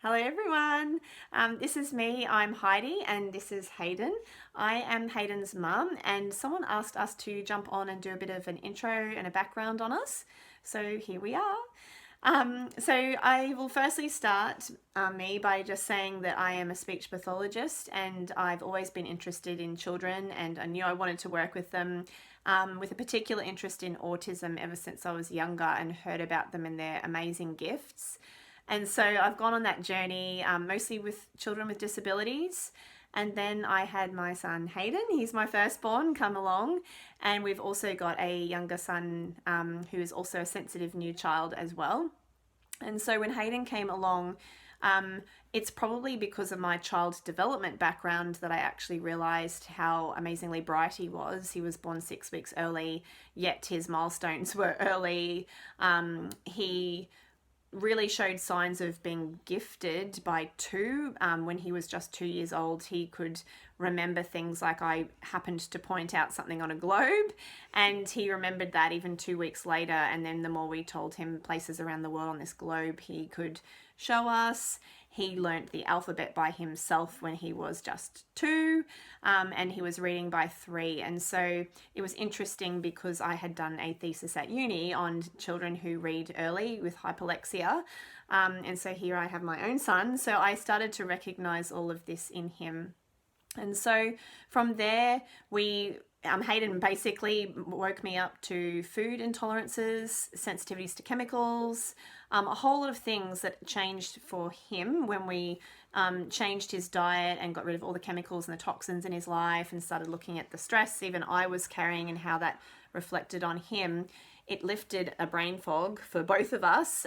Hello everyone. This is me. I'm Heidi and this is Hayden. I am Hayden's mum and someone asked us to jump on and do a bit of an intro and a background on us. So here we are. So I will firstly start me by just saying that I am a speech pathologist and I've always been interested in children and I knew I wanted to work with them with a particular interest in autism ever since I was younger and heard about them and their amazing gifts. And so I've gone on that journey mostly with children with disabilities. And then I had my son Hayden, he's my firstborn, come along. And we've also got a younger son who is also a sensitive new child as well. And so when Hayden came along, it's probably because of my child development background that I actually realised how amazingly bright he was. He was born 6 weeks early, yet his milestones were early. He really showed signs of being gifted by two. When he was just 2 years old, he could remember things like I happened to point out something on a globe, and he remembered that even 2 weeks later. And then the more we told him places around the world on this globe, he could show us. He learnt the alphabet by himself when he was just two, and he was reading by 3. And so it was interesting because I had done a thesis at uni on children who read early with hyperlexia. And so here I have my own son. So I started to recognize all of this in him. And so from there, Hayden basically woke me up to food intolerances, sensitivities to chemicals, a whole lot of things that changed for him when we changed his diet and got rid of all the chemicals and the toxins in his life and started looking at the stress even I was carrying and how that reflected on him. It lifted a brain fog for both of us.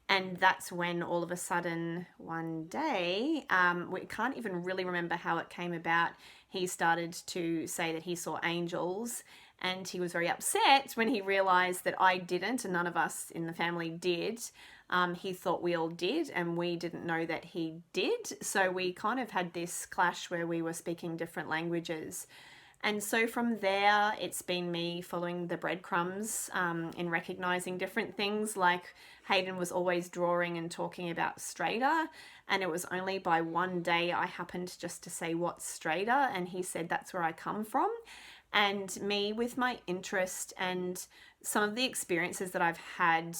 And that's when all of a sudden one day, we can't even really remember how it came about, he started to say that he saw angels, and he was very upset when he realized that I didn't and none of us in the family did. He thought we all did and we didn't know that he did. So we kind of had this clash where we were speaking different languages. And so from there, it's been me following the breadcrumbs in recognizing different things. Like Hayden was always drawing and talking about straighter. And it was only by one day I happened just to say, what's straighter? And he said, that's where I come from. And me with my interest and some of the experiences that I've had,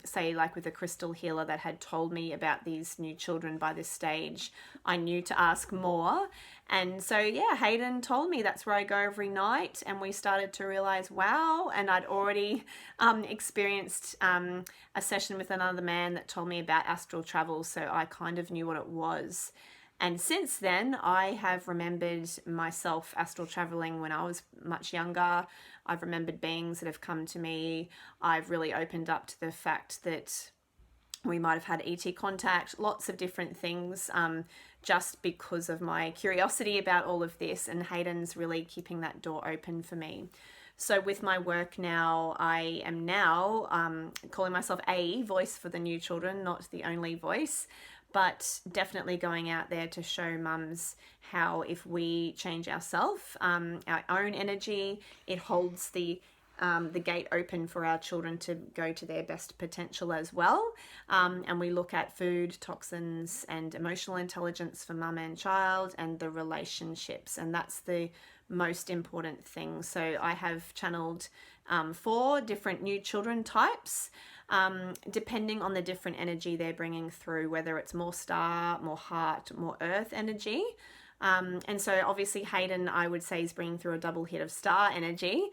say like with a crystal healer that had told me about these new children by this stage, I knew to ask more. And so, yeah, Hayden told me that's where I go every night. And we started to realize, wow. And I'd already experienced a session with another man that told me about astral travel. So I kind of knew what it was. And since then, I have remembered myself astral traveling when I was much younger. I've remembered beings that have come to me. I've really opened up to the fact that we might have had ET contact, lots of different things, just because of my curiosity about all of this. And Hayden's really keeping that door open for me. So with my work now, I am now calling myself a voice for the new children, not the only voice, but definitely going out there to show mums how if we change ourselves, our own energy, it holds the gate open for our children to go to their best potential as well. And we look at food, toxins, and emotional intelligence for mum and child and the relationships. And that's the most important thing. So I have channeled 4 different new children types, depending on the different energy they're bringing through, whether it's more star, more heart, more earth energy. And so obviously Hayden, I would say, is bringing through a double hit of star energy,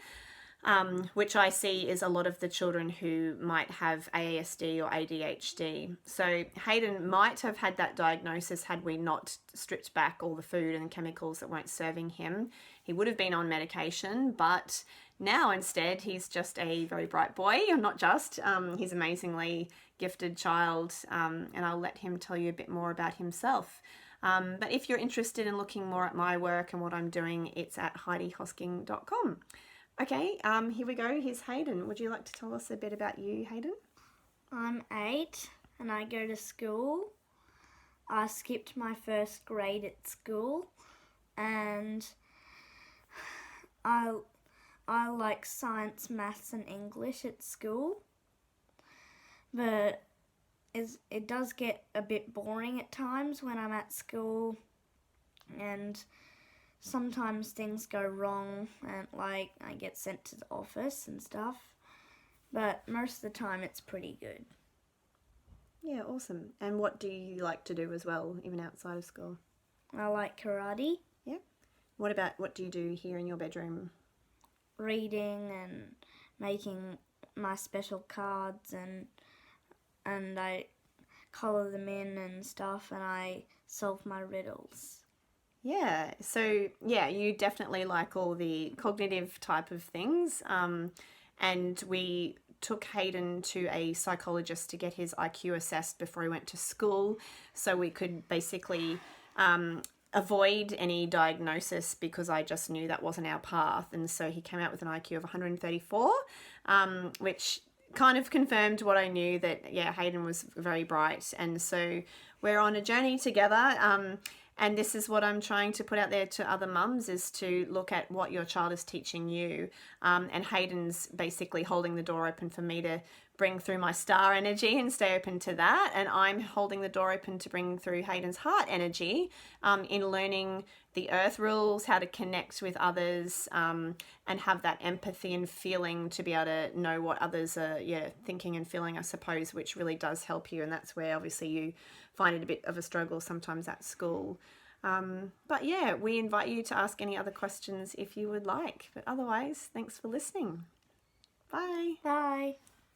which I see is a lot of the children who might have ASD or ADHD. So Hayden might have had that diagnosis had we not stripped back all the food and chemicals that weren't serving him. He would have been on medication, but now instead he's just a very bright boy, or not just, he's an amazingly gifted child, and I'll let him tell you a bit more about himself. But if you're interested in looking more at my work and what I'm doing, it's at HeidiHosking.com. Okay, here we go. Here's Hayden. Would you like to tell us a bit about you, Hayden? I'm 8 and I go to school. I skipped my first grade at school and I like science, maths and English at school. But it does get a bit boring at times when I'm at school, and sometimes things go wrong and like I get sent to the office and stuff. But most of the time it's pretty good. Yeah, awesome. And what do you like to do as well, even outside of school? I like karate, Yeah. What do you do here in your bedroom? reading and making my special cards, and I colour them in and stuff, and I solve my riddles. Yeah, so yeah, you definitely like all the cognitive type of things. And we took Hayden to a psychologist to get his IQ assessed before he went to school, so we could basically avoid any diagnosis because I just knew that wasn't our path. And so he came out with an IQ of 134, which kind of confirmed what I knew, that yeah, Hayden was very bright. And so we're on a journey together. And this is what I'm trying to put out there to other mums, is to look at what your child is teaching you. And Hayden's basically holding the door open for me to bring through my star energy and stay open to that. And I'm holding the door open to bring through Hayden's heart energy, in learning the earth rules, how to connect with others, and have that empathy and feeling to be able to know what others are thinking and feeling, I suppose, which really does help you. And that's where obviously you find it a bit of a struggle sometimes at school. But yeah, we invite you to ask any other questions if you would like. But otherwise, thanks for listening. Bye. Bye.